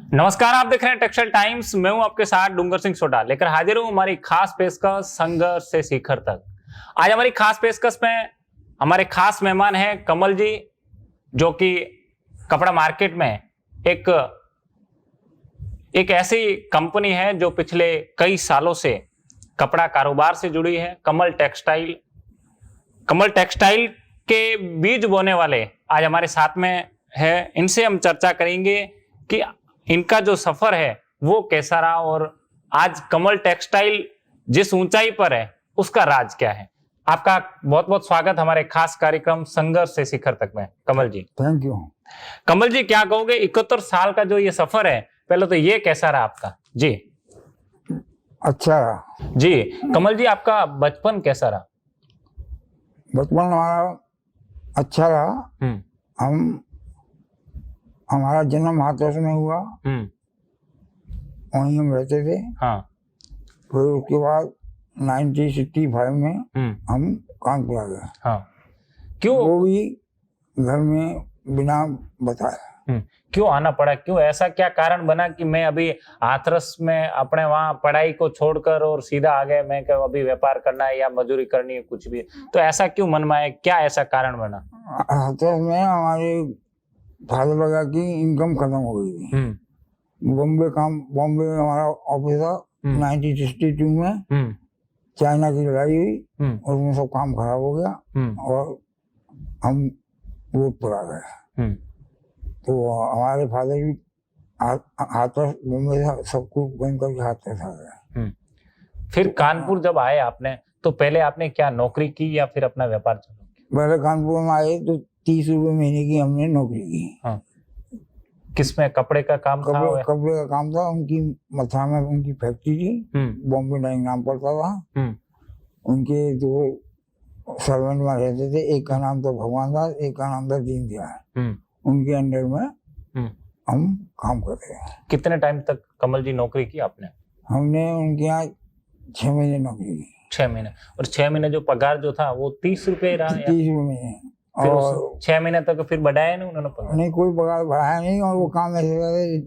नमस्कार, आप देख रहे हैं टेक्सटाइल टाइम्स। मैं हूं आपके साथ डूंगर सिंह सोडा लेकर हाजिर हूं हमारी खास पेशकश संघर्ष से शिखर तक। आज हमारी खास पेशकश में हमारे खास मेहमान हैं कमल जी, जो कि कपड़ा मार्केट में एक ऐसी कंपनी है जो पिछले कई सालों से कपड़ा कारोबार से जुड़ी है। कमल टेक्सटाइल के बीज बोने वाले आज हमारे साथ में है। इनसे हम चर्चा करेंगे कि इनका जो सफर है वो कैसा रहा और आज कमल टेक्सटाइल जिस ऊंचाई पर है उसका राज क्या है। आपका बहुत बहुत स्वागत हमारे खास कार्यक्रम संघर्ष से शिखर तक में। कमल जी, थैंक यू। कमल जी, क्या कहोगे 71 साल का जो ये सफर है, पहले तो ये कैसा रहा आपका? जी अच्छा रहा जी। कमल जी, आपका बचपन कैसा रहा? बचपन हमारा अच्छा रहा। हमारा जन्म हाथरस में हुआ, वहीं हम रहते थे। हाँ। फिर उसके बाद 1965 में हम कानपुर आ गए। हाँ। क्यों? वो भी घर में बिना बताए। क्यों आना पड़ा? क्यों, ऐसा क्या कारण बना कि मैं अभी हाथरस में अपने वहां पढ़ाई को छोड़कर और सीधा आ गए, मैं क्या अभी व्यापार करना है या मजदूरी करनी है, कुछ भी, तो ऐसा क्यों मन में आया? क्या ऐसा कारण बना? हाथरस में हमारे फादर वगैरह की इनकम खत्म हो गई थी। बॉम्बे में हमारा ऑफिस था। 1962 में चाइना की लड़ाई हुई और उसमें सब काम खराब हो गया और हम रोड पर आ गए। तो हमारे फादर भी हाथरस बॉम्बे से सब कुछ बंद करके हाथरस आ गए। फिर कानपुर जब आए आपने, तो पहले आपने क्या नौकरी की या फिर अपना व्यापार चालू किया? पहले कानपुर में आए तो 30 रुपए महीने की हमने नौकरी की। हाँ। किसमें? कपड़े का काम था? कपड़े का काम था। उनकी मथुरा में उनकी फैक्ट्री थी, बॉम्बे डाइंग नाम पड़ता था। उनके दो सर्वेंट में रहते थे, एक का नाम था भगवान दास, एक का नाम था दीनदयाल। उनके अंडर में हम काम करते थे। कितने टाइम तक कमल जी नौकरी की आपने? हमने उनके यहाँ 6 महीने नौकरी की। 6 महीने। और 6 महीने जो पगार जो था वो 30 रुपए रहा? 30 रुपए। फिर और 6 महीने तक फिर बढ़ाया नहीं उन्होंने पगार? नहीं, कोई पगार बढ़ाया नहीं। और वो काम ऐसे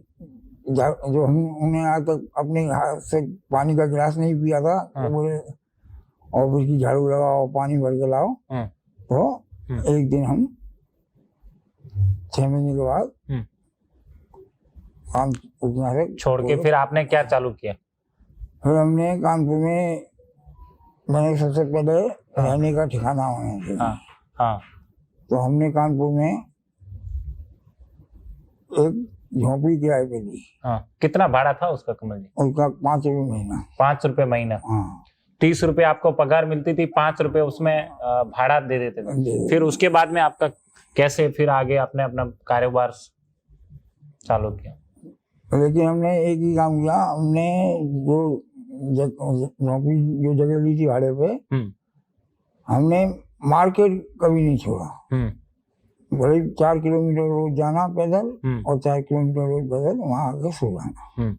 जो हम उन्हें आज तक अपने हाथ से पानी का गिलास नहीं पिया था, तो बोले ऑफिस की झाड़ू लगाओ, पानी भर के लाओ। तो एक दिन हम 6 महीने के बाद काम उतना से छोड़ के फिर आपने क्या चालू किया? फिर हमने कानपुर में, मैंने सबसे पहले रहने का ठिकाना होना चाहिए। हाँ। तो हमने कानपुर में एक झोंपड़ी किराए पे ली। हाँ। कितना भाड़ा था उसका कमल जी? उसका 5 रुपए महीना। 5 रुपए महीना? हाँ। 30 रुपए आपको पगार मिलती थी, 5 रुपए उसमें भाड़ा दे देते थे। फिर उसके बाद में आपका कैसे फिर आगे आपने अपना कारोबार चालू किया? लेकिन हमने एक ही काम किया। हमने नौकरी जो जगह ली थी भाड़े पे, हमने मार्केट कभी नहीं छोड़ा। भले 4 किलोमीटर रोज जाना पैदल और 4 किलोमीटर रोज पैदल वहां आके सो जाना।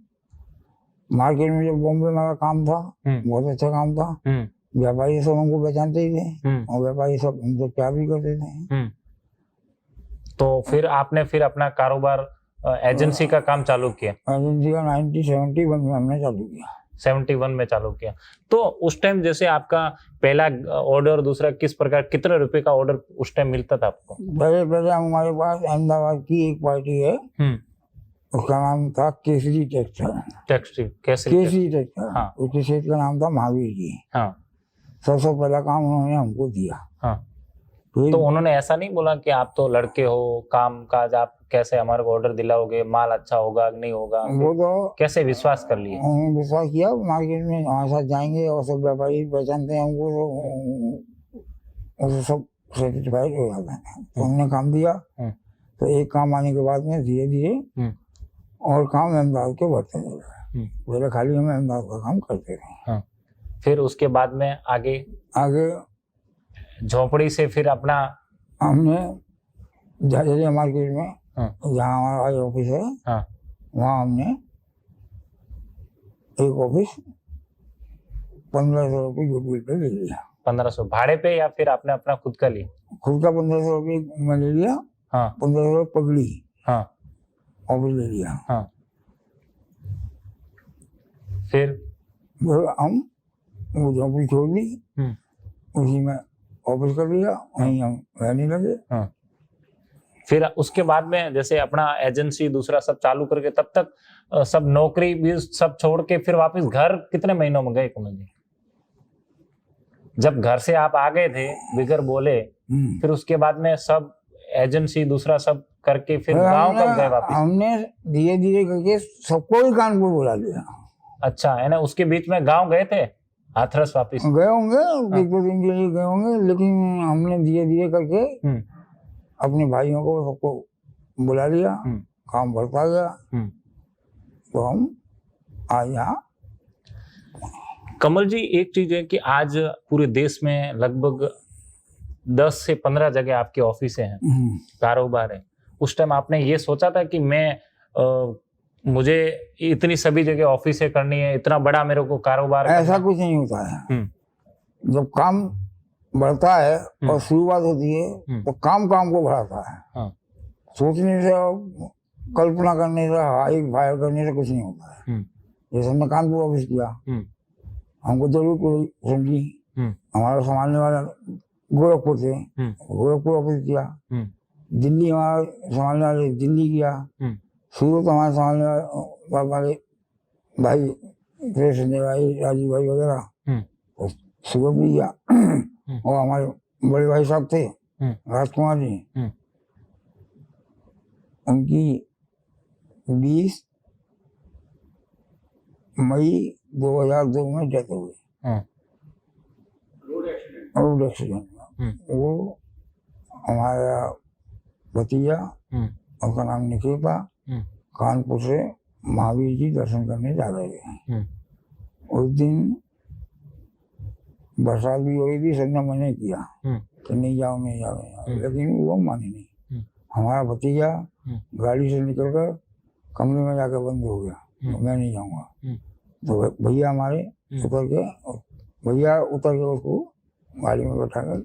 मार्केट में जो बॉम्बे में काम था, बहुत अच्छा काम था। व्यापारी सब हमको पहचानते ही थे और व्यापारी सब हमसे प्यार भी करते थे। तो फिर आपने फिर अपना कारोबार एजेंसी का काम चालू किया? एजेंसी का 1971 में हमने चालू किया। 71 में चालू किया। तो उस टाइम जैसे आपका पहला ऑर्डर, दूसरा किस प्रकार, कितने रुपए का ऑर्डर उस टाइम मिलता था आपको? पहले हमारे पास अहमदाबाद की एक पार्टी है, उसका नाम था केसरी टेक्सटाइल। केसरी टेक्सटाइल। हाँ। उसके सेठ का नाम था महावीर जी। हाँ। सबसे पहला काम उन्होंने हमको दिया। हाँ। तो उन्होंने ऐसा नहीं बोला कि आप तो लड़के हो, काम काज आप कैसे हमारे को ऑर्डर दिलाओगे, माल अच्छा होगा नहीं होगा? वो तो कैसे विश्वास कर लिए? उन्होंने विश्वास किया। मार्केट में हमारे साथ जाएंगे और सब व्यापारी पहचानते हैं हमको, तो सब सेटिस्फाइड हो जाता है। तो हमने काम दिया। तो एक काम आने के बाद में धीरे धीरे और काम अहमदाबाद के बढ़ते गए। पहले खाली हम अहमदाबाद का काम करते रहे। फिर उसके बाद में आगे झोपड़ी से फिर अपना हमने झाझरिया मार्केट में, जहाँ हमारा ऑफिस है, वहाँ हमने एक ऑफिस 1500 रुपये गुडविल पे ले लिया। 1500 भाड़े पे या फिर आपने अपना खुद का लिया? खुद का 1500 रुपये में ले लिया। 1500 पगड़ी ऑफिस ले लिया। फिर हम वो झोपड़ी छोड़ दी, उसी में ऑफिस कर लिया, वहीं हम रहने लगे। हाँ। फिर उसके बाद में जैसे अपना एजेंसी दूसरा सब चालू करके तब तक सब नौकरी भी सब छोड़ के फिर वापस घर कितने महीनों में गए कमल जी? जब घर से आप आ गए थे बिगर बोले, फिर उसके बाद में सब एजेंसी दूसरा सब करके फिर गांव कब गए वापस? हमने धीरे धीरे करके सबको ही कानपुर बुला लिया। अच्छा, है ना, उसके बीच में गांव गए थे हाथरस वापस? गए होंगे, एक दो दिन के लिए गए होंगे, लेकिन हमने धीरे धीरे करके अपने भाइयों को सबको बुला लिया, काम बढ़ता गया, तो हम आज यहाँ। कमल जी, एक चीज है कि आज पूरे देश में लगभग 10 से 15 जगह आपके ऑफिस हैं, कारोबार है। उस टाइम आपने ये सोचा था कि मैं मुझे इतनी सभी जगह ऑफिस करनी है, इतना बड़ा मेरे को कारोबार? ऐसा कुछ नहीं होता है। जब काम बढ़ता है और शुरुआत होती है तो काम को बढ़ाता है। हाँ। सोचने से, कल्पना करने से, हाई फायर करने से कुछ नहीं होता है। जैसे हमने कानपुर ऑफिस किया, हमको जरूरत पड़ी, समझी, हमारा संभालने वाला गोरखपुर थे, गोरखपुर ऑफिस किया। दिल्ली हमारा संभालने वाले दिल्ली किया। सूरत हमारे संभालने वाले भाई थे, संजय भाई, राजीव भाई वगैरह, सूरत भी किया। और हमारे बड़े भाई साहब थे राजकुमार जी, उनकी 20 मई 2002 में डेथ हो गई रोड एक्सीडेंट में। वो हमारा भतीजा, उसका नाम निखिल था, कानपुर से महावीर जी दर्शन करने जा रहे थे। उस दिन बरसात भी हो रही थी, सबने मना किया कि नहीं जाओ, नहीं जाओ, लेकिन वो माने नहीं। हमारा भतीजा गाड़ी से निकलकर कमरे में जाकर बंद हो गया, मैं नहीं जाऊंगा। तो भैया हमारे उतर के उसको गाड़ी में बैठाकर,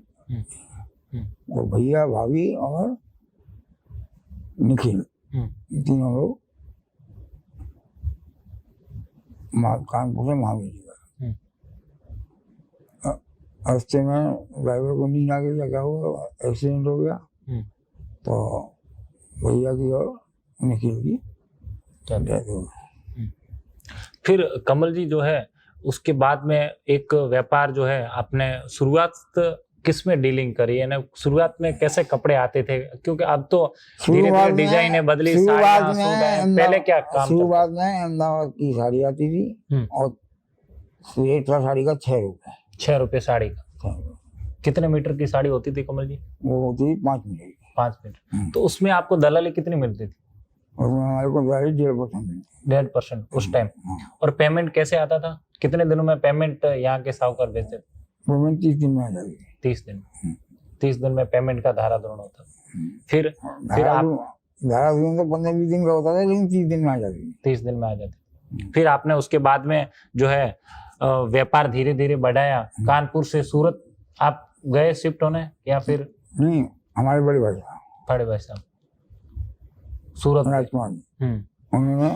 वो भैया, भाभी और निखिल, तीनों लोग कानपुर से महावीर जी गए। रास्ते में ड्राइवर को नींद आ गई, क्या हुआ, एक्सीडेंट हो गया। तो भैया की और निखिल की डेथ हो गई। फिर कमल जी जो है उसके बाद में एक व्यापार जो है आपने शुरुआत किस में डीलिंग करी है ना? शुरुआत में कैसे कपड़े आते थे? क्योंकि अब तो धीरे धीरे डिजाइनें बदली, साड़ियां, सूट हैं, पहले क्या काम? शुरुआत में अहमदाबाद की साड़ी आती थी और रेट था साड़ी का 6 रुपए। 6 रुपए साड़ी का? कितने मीटर की साड़ी होती थी कमल जी? वो होती थी 5 मीटर। 5 मीटर। तो उसमें आपको दलाली कितनी मिलती थी? उसमें हमारे को दलाली 1.5% मिलती। 1.5% उस टाइम। और पेमेंट कैसे आता था? कितने दिनों में पेमेंट यहाँ के साहूकार भेजते थे? पेमेंट 30 दिन में आ जाती। 30 दिन? 30 दिन में पेमेंट का धारा धोरण होता। फिर आप धारा धोरण तो 15-20 दिन का होता था, लेकिन 30 दिन में आ जाती। 30 दिन में आ जाती। फिर आपने उसके बाद में जो है व्यापार धीरे धीरे बढ़ाया। कानपुर से सूरत आप गए शिफ्ट होने, या फिर? नहीं, हमारे बड़े भाई साहब सूरत राजकुमार, उन्होंने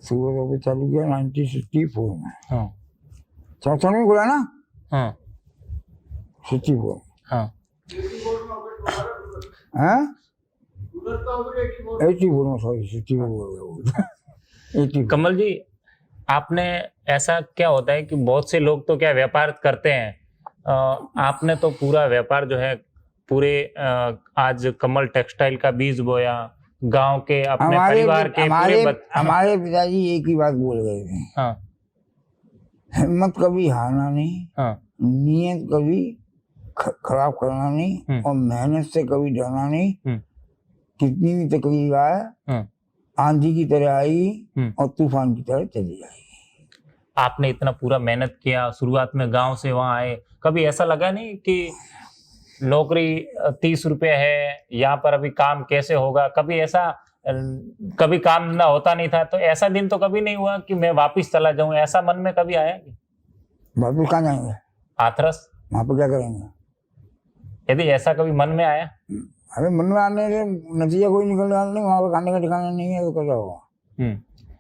सूरत ऑफिस चालू किया 1964 में। हाँ। 64 में खुला ना? हाँ। 64। हाँ। 84 में, सॉरी 64। कमल जी, आपने ऐसा क्या होता है कि बहुत से लोग तो क्या व्यापार करते हैं, आपने तो पूरा व्यापार जो है पूरे आज कमल टेक्सटाइल का बीज बोया, गांव के अपने परिवार के हमारे पिताजी एक ही बात बोल गए थे। हाँ। हिम्मत कभी हारना नहीं। हाँ। नीयत कभी खराब करना नहीं, और मेहनत से कभी डरना नहीं। कितनी भी तकलीफ आए, आंधी की तरह आएगी और तूफान की तरह चली जाएगी। आपने इतना पूरा मेहनत किया, शुरुआत में गांव से वहां आए, कभी ऐसा लगा नहीं कि नौकरी 30 रुपए है, यहाँ पर अभी काम कैसे होगा? कभी ऐसा, कभी काम ना होता नहीं था, तो ऐसा दिन तो कभी नहीं हुआ कि मैं वापिस चला जाऊं, ऐसा मन में कभी आया? वापिस कहाँ जाएंगे? हाथरस। वहां पर क्या करेंगे? यदि ऐसा कभी मन में आया? अरे मन में आने से नतीजा कोई निकल रहा नहीं, वहां पर खाने का ठिकाना नहीं है तो क्या होगा?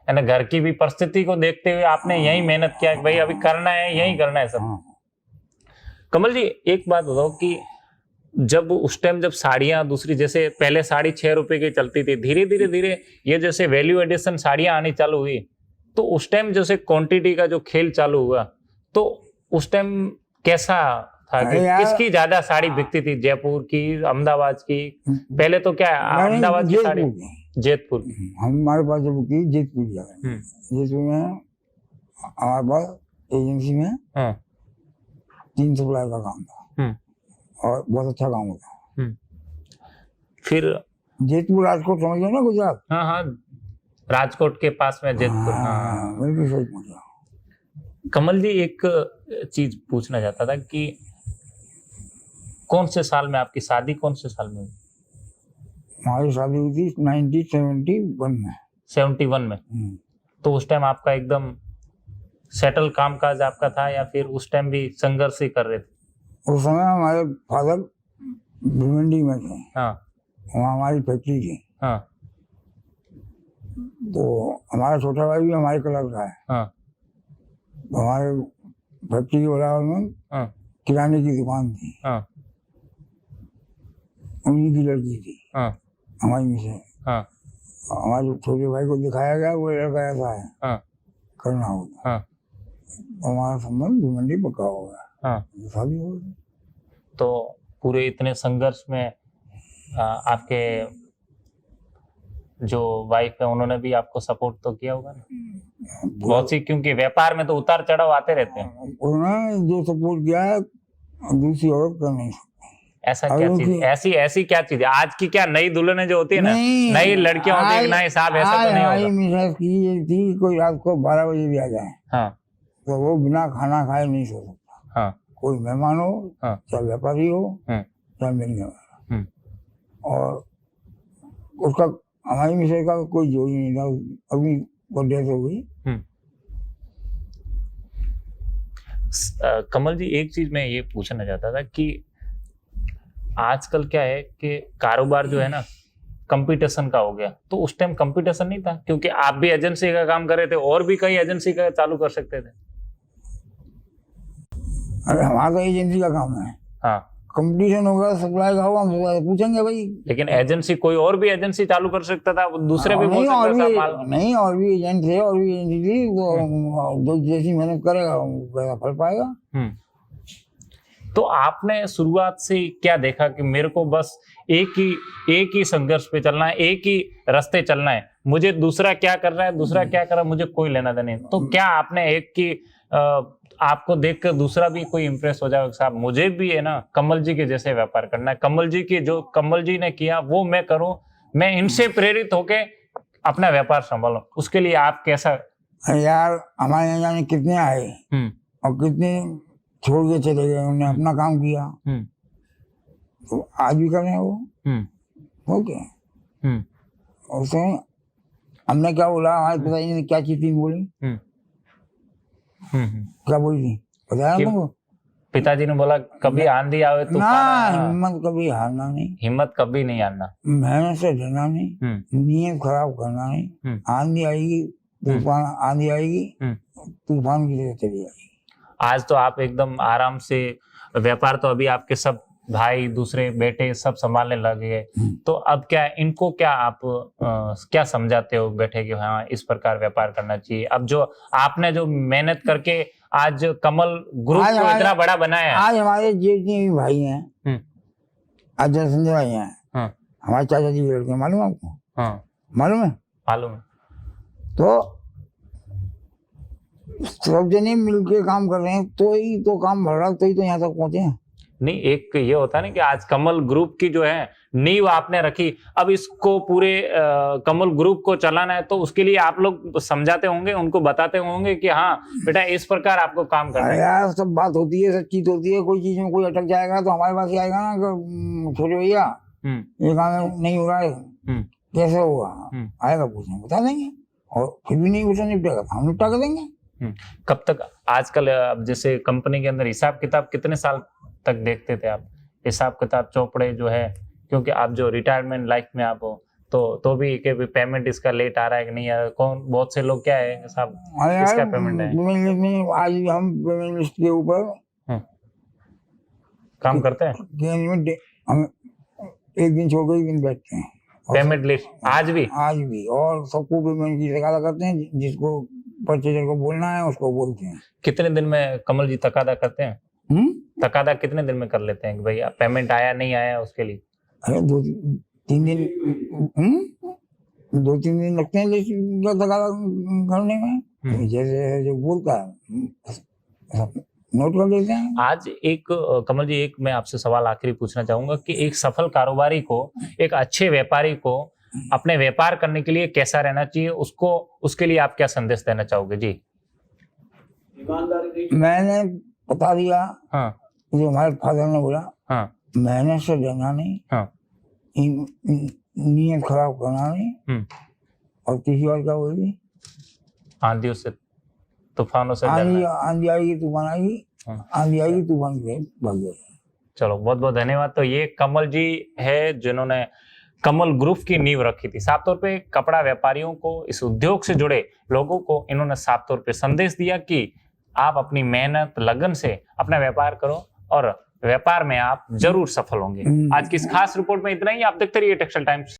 यानी घर की भी परिस्थिति को देखते हुए आपने यही मेहनत किया कि भाई अभी करना है, यही करना है सब। हाँ। कमल जी एक बात बताओ कि जब उस टाइम जब साड़ियां दूसरी, जैसे पहले साड़ी 6 रुपए की चलती थी, धीरे धीरे ये जैसे वैल्यू एडिशन साड़ियां आनी चालू हुई, तो उस टाइम जैसे क्वांटिटी का जो खेल चालू हुआ, तो उस टाइम कैसा था कि किसकी ज्यादा साड़ी बिकती थी, जयपुर की, अहमदाबाद की? पहले तो क्या अहमदाबाद की साड़ी, जेतपुर की। हमारे पास जब की जेतपुर जगह, जेतपुर में हमारे पास एजेंसी में 3 सप्लाई का काम था और बहुत अच्छा काम होता। फिर जेतपुर राजकोट समझ लो ना, गुजरात। हाँ हाँ, राजकोट के पास में जेतपुर। हाँ, बिल्कुल सही पूछा। कमल जी एक चीज पूछना चाहता था कि कौन से साल में आपकी शादी, कौन से साल में हुई? हमारी शादी हुई थी 1971 में। 71 में? तो उस टाइम आपका एकदम सेटल कामकाज आपका था या फिर उस टाइम भी संघर्ष ही कर रहे थे? उस समय हमारे फादर भिवंडी में थे। हाँ। वहाँ हमारी फैक्ट्री थी। हाँ। तो हमारा छोटा भाई भी हमारे कलर का है। हाँ। तो हमारे फैक्ट्री के बराबर में किराने की दुकान थी। हाँ। उन्हीं की लड़की थी। हाँ। हमारी मिसेज। हाँ। हमारे छोटे भाई को दिखाया गया, वो लड़का ऐसा है। हाँ। करना होगा। हाँ। हमारा संबंध भिवंडी पक्का हो गया। हाँ। शादी हो गई। तो पूरे इतने संघर्ष में आपके जो वाइफ है उन्होंने भी आपको सपोर्ट तो किया होगा ना बहुत सी, क्योंकि व्यापार में तो उतार चढ़ाव आते रहते हैं। उन्होंने जो सपोर्ट किया है दूसरी औरत कर नहीं सकती। ऐसा क्या चीज, ऐसी क्या चीज है? आज की क्या नई दुल्हनें जो होती है ना, नई लड़कियां होती है, नई साहब, ऐसा तो नहीं होगा। मिसेज की ये थी, कोई रात को 12 बजे भी आ जाए हाँ। तो वो बिना खाना खाए नहीं सो सकता। हाँ। कोई मेहमान हो, चाहे व्यापारी हो, चाहे मिलने वाला, और उसका हमारी मिसेज का कोई जोड़ नहीं था। अभी वो डेथ हो गई। कमल जी एक चीज मैं ये पूछना चाहता था कि आजकल क्या है कि कारोबार जो है ना कंपटीशन का हो गया, तो उस टाइम कंपटीशन नहीं था, क्योंकि आप भी एजेंसी का काम कर रहे थे और भी कई एजेंसी का चालू कर सकते थे। अरे हमारा तो एजेंसी का काम है। हाँ। कंपटीशन होगा, सप्लाई का होगा, हम पूछेंगे भाई। लेकिन एजेंसी, कोई और भी एजेंसी चालू कर सकता था, दूसरे भी बोल सकते थे नहीं, और भी एजेंट थे, और भी एजेंसी थी, वो जैसी मेहनत करेगा वैसा फल पाएगा। तो आपने शुरुआत से क्या देखा कि मेरे को बस एक ही संघर्ष पे चलना है, एक ही रास्ते चलना है, मुझे दूसरा क्या कर रहा है, दूसरा क्या कर रहा है, मुझे कोई लेना देना नहीं? तो क्या आपने एक की आपको देखकर दूसरा भी कोई इंप्रेस हो जाए, साहब मुझे भी है ना कमल जी के जैसे व्यापार करना है, कमल जी की जो कमल जी ने किया वो मैं करूं, मैं इनसे प्रेरित होके अपना व्यापार संभालूं? उसके लिए आप कैसा? यार हमारे यहाँ जाने कितने आए और कितने छोड़ के चले गए, उन्होंने अपना काम किया, तो आज भी कर रहे हैं वो। ओके। उसमें हमने क्या बोला, हमारे पिताजी ने क्या चीज थी बोली, क्या बोली थी बताया तुमको? पिताजी ने बोला कभी आंधी आवे तो ना, हिम्मत कभी हारना नहीं, हिम्मत कभी नहीं हारना, मेहनत से डरना नहीं, नीयत खराब करना नहीं। आंधी आएगी, तूफान आंधी आएगी, तूफान की तरह चली जाएगी। आज तो आप एकदम आराम से व्यापार, तो अभी आपके सब भाई, दूसरे बेटे सब संभालने लगे, तो अब क्या इनको क्या आप क्या समझाते हो बैठे कि हाँ इस प्रकार व्यापार करना चाहिए? अब जो आपने जो मेहनत करके आज कमल ग्रुप को इतना बड़ा बनाया है, आज हमारे जितने भी भाई हैं, आज संजय भाई हैं, हमारे चाचा जी के लड़के, मालूम है आपको? हाँ मालूम है। मालूम है। तो सब जने मिलके काम कर रहे हैं, तो ही तो काम बढ़ रहा, तो ही तो यहाँ तक पहुंचे हैं। नहीं, एक ये होता है ना कि आज कमल ग्रुप की जो है नींव आपने रखी, अब इसको पूरे कमल ग्रुप को चलाना है, तो उसके लिए आप लोग समझाते होंगे, उनको बताते होंगे कि हाँ बेटा इस प्रकार आपको काम करना है। यार सब बात होती है, सब चीज होती है, कोई चीज में कोई अटक जाएगा तो हमारे पास ही आएगा ना कि छोटे भैया ये काम नहीं हो रहा है, कैसे होगा, आएगा पूछने, बता देंगे, और फिर भी नहीं पूछा निपटेगा, हम निपटा कर देंगे। कब तक आजकल अब जैसे कंपनी के अंदर हिसाब किताब कितने साल तक देखते थे आप? हिसाब किताब चौपड़े जो है, क्योंकि आप जो रिटायरमेंट लाइफ में आप हो, तो भी कि पेमेंट इसका लेट आ रहा है कि नहीं आ रहा, कौन बहुत से लोग क्या है साहब अरे यार, इसका पेमेंट है पेमेंट लिस्ट में आज भी हम पेमेंट लिस्ट के ऊपर काम करते हैं, हम एक दिन छोड़ कर एक दिन बैठते हैं पेमेंट लिस्ट आज भी। और सबको पेमेंट की तकादा करते हैं, जिसको परचेजर को बोलना है उसको बोलते हैं। कितने दिन में कमल जी तकादा करते हैं? तकादा कितने दिन में कर लेते हैं कि भाई पेमेंट आया नहीं आया उसके लिए? अरे 2-3 दिन 2-3 दिन लगते हैं लिस्ट का तकादा करने में। जैसे जो बोलता है नोट कर लेते हैं। आज एक कमल जी, एक मैं आपसे सवाल आखिरी पूछना चाहूंगा कि एक सफल कारोबारी को, एक अच्छे व्यापारी को अपने व्यापार करने के लिए कैसा रहना चाहिए, उसको उसके लिए आप क्या संदेश देना चाहोगे जी? मैंने बता दिया। हाँ जो हमारे फादर ने बोला, हाँ मेहनत से डरना नहीं, हाँ नीयत खराब करना नहीं, और किसी और क्या बोली, आंधियों से तूफानों से आंधी डरना। आंधी आएगी तूफान आएगी, आंधी आएगी तूफान भाग जाएगी। चलो बहुत बहुत धन्यवाद। तो ये कमल जी है जिन्होंने कमल ग्रुप की नींव रखी थी। साफ तौर पे कपड़ा व्यापारियों को, इस उद्योग से जुड़े लोगों को इन्होंने साफ तौर पे संदेश दिया कि आप अपनी मेहनत लगन से अपना व्यापार करो और व्यापार में आप जरूर सफल होंगे। आज की इस खास रिपोर्ट में इतना ही। आप देखते रहिए टेक्सटाइल टाइम्स।